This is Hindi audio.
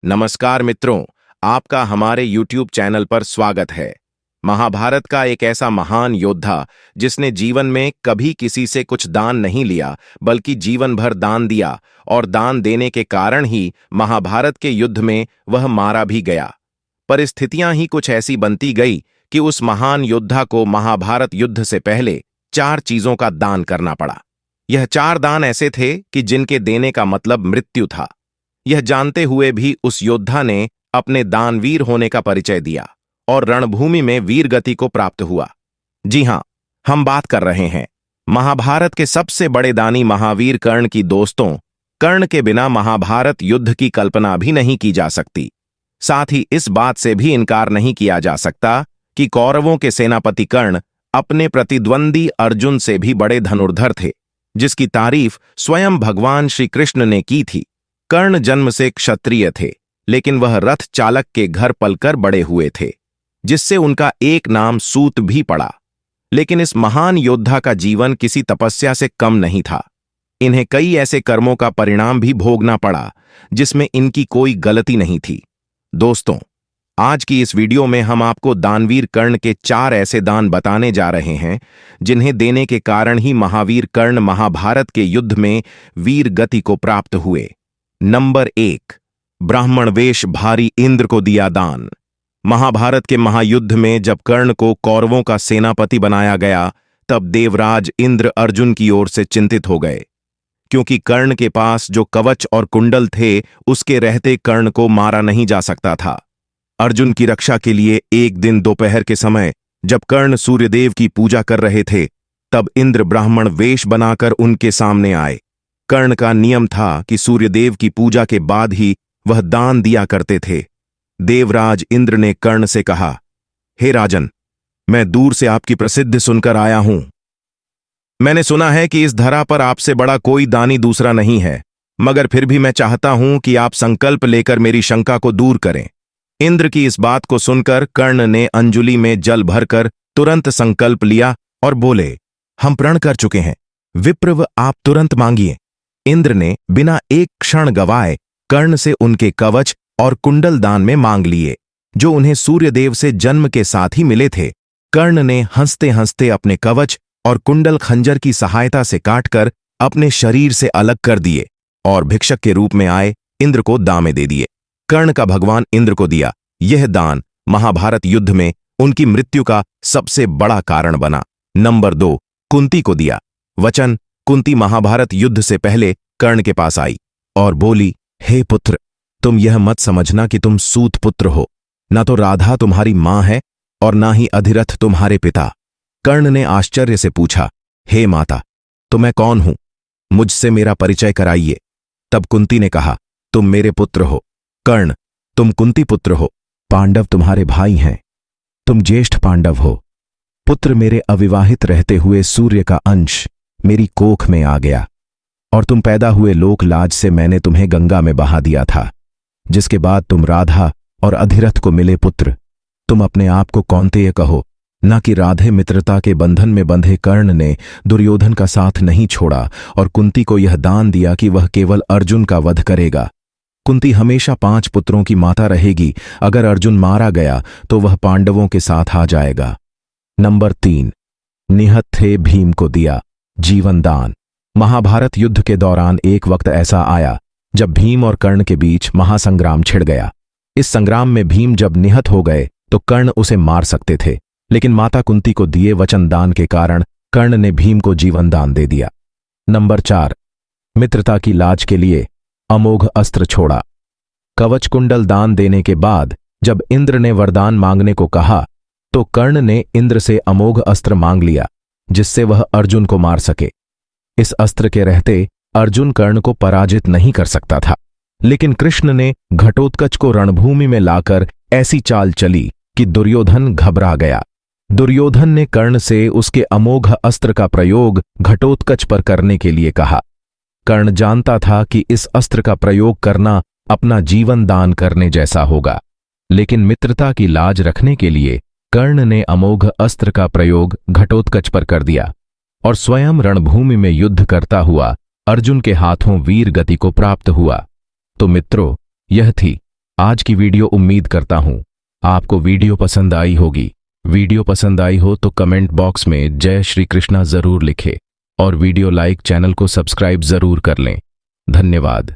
नमस्कार मित्रों, आपका हमारे YouTube चैनल पर स्वागत है। महाभारत का एक ऐसा महान योद्धा जिसने जीवन में कभी किसी से कुछ दान नहीं लिया बल्कि जीवन भर दान दिया और दान देने के कारण ही महाभारत के युद्ध में वह मारा भी गया। परिस्थितियां ही कुछ ऐसी बनती गई कि उस महान योद्धा को महाभारत युद्ध से पहले 4 चीजों का दान करना पड़ा। यह 4 दान ऐसे थे कि जिनके देने का मतलब मृत्यु था। यह जानते हुए भी उस योद्धा ने अपने दानवीर होने का परिचय दिया और रणभूमि में वीर गति को प्राप्त हुआ। जी हां, हम बात कर रहे हैं महाभारत के सबसे बड़े दानी महावीर कर्ण की। दोस्तों, कर्ण के बिना महाभारत युद्ध की कल्पना भी नहीं की जा सकती। साथ ही इस बात से भी इनकार नहीं किया जा सकता कि कौरवों के सेनापति कर्ण अपने प्रतिद्वंदी अर्जुन से भी बड़े धनुर्धर थे, जिसकी तारीफ स्वयं भगवान श्री कृष्ण ने की थी। कर्ण जन्म से क्षत्रिय थे, लेकिन वह रथ चालक के घर पलकर बड़े हुए थे, जिससे उनका एक नाम सूत भी पड़ा। लेकिन इस महान योद्धा का जीवन किसी तपस्या से कम नहीं था। इन्हें कई ऐसे कर्मों का परिणाम भी भोगना पड़ा जिसमें इनकी कोई गलती नहीं थी। दोस्तों, आज की इस वीडियो में हम आपको दानवीर कर्ण के 4 ऐसे दान बताने जा रहे हैं जिन्हें देने के कारण ही महावीर कर्ण महाभारत के युद्ध में वीर गति को प्राप्त हुए। नंबर 1, ब्राह्मण वेश भारी इंद्र को दिया दान। महाभारत के महायुद्ध में जब कर्ण को कौरवों का सेनापति बनाया गया, तब देवराज इंद्र अर्जुन की ओर से चिंतित हो गए, क्योंकि कर्ण के पास जो कवच और कुंडल थे उसके रहते कर्ण को मारा नहीं जा सकता था। अर्जुन की रक्षा के लिए एक दिन दोपहर के समय जब कर्ण सूर्यदेव की पूजा कर रहे थे, तब इंद्र ब्राह्मण वेश बनाकर उनके सामने आए। कर्ण का नियम था कि सूर्यदेव की पूजा के बाद ही वह दान दिया करते थे। देवराज इंद्र ने कर्ण से कहा, हे राजन, मैं दूर से आपकी प्रसिद्धि सुनकर आया हूं। मैंने सुना है कि इस धरा पर आपसे बड़ा कोई दानी दूसरा नहीं है, मगर फिर भी मैं चाहता हूं कि आप संकल्प लेकर मेरी शंका को दूर करें। इंद्र की इस बात को सुनकर कर्ण ने अंजुलि में जल भरकर तुरंत संकल्प लिया और बोले, हम प्रण कर चुके हैं, विप्रव आप तुरंत मांगिए। इंद्र ने बिना एक क्षण गवाए कर्ण से उनके कवच और कुंडल दान में मांग लिए, जो उन्हें सूर्यदेव से जन्म के साथ ही मिले थे। कर्ण ने हंसते हंसते अपने कवच और कुंडल खंजर की सहायता से काटकर अपने शरीर से अलग कर दिए और भिक्षक के रूप में आए इंद्र को दान में दे दिए। कर्ण का भगवान इंद्र को दिया यह दान महाभारत युद्ध में उनकी मृत्यु का सबसे बड़ा कारण बना। नंबर 2, कुंती को दिया वचन। कुंती महाभारत युद्ध से पहले कर्ण के पास आई और बोली, हे पुत्र, तुम यह मत समझना कि तुम सूत पुत्र हो। ना तो राधा तुम्हारी मां है और ना ही अधिरथ तुम्हारे पिता। कर्ण ने आश्चर्य से पूछा, हे माता, तो मैं कौन हूं? मुझसे मेरा परिचय कराइए। तब कुंती ने कहा, तुम मेरे पुत्र हो। कर्ण, तुम कुंती पुत्र हो। पांडव तुम्हारे भाई हैं। तुम ज्येष्ठ पांडव हो। पुत्र मेरे अविवाहित रहते हुए सूर्य का अंश मेरी कोख में आ गया और तुम पैदा हुए लोक लाज से मैंने तुम्हें गंगा में बहा दिया था, जिसके बाद तुम राधा और अधिरथ को मिले पुत्र। तुम अपने आप को कौन्तेय कहो, न कि राधे। मित्रता के बंधन में बंधे कर्ण ने दुर्योधन का साथ नहीं छोड़ा और कुंती को यह दान दिया कि वह केवल अर्जुन का वध करेगा। कुंती हमेशा 5 पुत्रों की माता रहेगी। अगर अर्जुन मारा गया तो वह पांडवों के साथ आ जाएगा। नंबर 3, निहत्थे भीम को दिया जीवन दान। महाभारत युद्ध के दौरान एक वक्त ऐसा आया जब भीम और कर्ण के बीच महासंग्राम छिड़ गया। इस संग्राम में भीम जब निहत हो गए तो कर्ण उसे मार सकते थे, लेकिन माता कुंती को दिए वचन दान के कारण कर्ण ने भीम को जीवन दान दे दिया। नंबर 4, मित्रता की लाज के लिए अमोघ अस्त्र छोड़ा। कवच कुंडल दान देने के बाद जब इंद्र ने वरदान मांगने को कहा तो कर्ण ने इंद्र से अमोघ अस्त्र मांग लिया, जिससे वह अर्जुन को मार सके। इस अस्त्र के रहते अर्जुन कर्ण को पराजित नहीं कर सकता था, लेकिन कृष्ण ने घटोत्कच को रणभूमि में लाकर ऐसी चाल चली कि दुर्योधन घबरा गया। दुर्योधन ने कर्ण से उसके अमोघ अस्त्र का प्रयोग घटोत्कच पर करने के लिए कहा। कर्ण जानता था कि इस अस्त्र का प्रयोग करना अपना जीवन दान करने जैसा होगा, लेकिन मित्रता की लाज रखने के लिए कर्ण ने अमोघ अस्त्र का प्रयोग घटोत्कच पर कर दिया और स्वयं रणभूमि में युद्ध करता हुआ अर्जुन के हाथों वीर गति को प्राप्त हुआ। तो मित्रों, यह थी आज की वीडियो उम्मीद करता हूं आपको वीडियो पसंद आई होगी। वीडियो पसंद आई हो तो कमेंट बॉक्स में जय श्री कृष्णा जरूर लिखें और वीडियो लाइक, चैनल को सब्सक्राइब जरूर कर लें। धन्यवाद।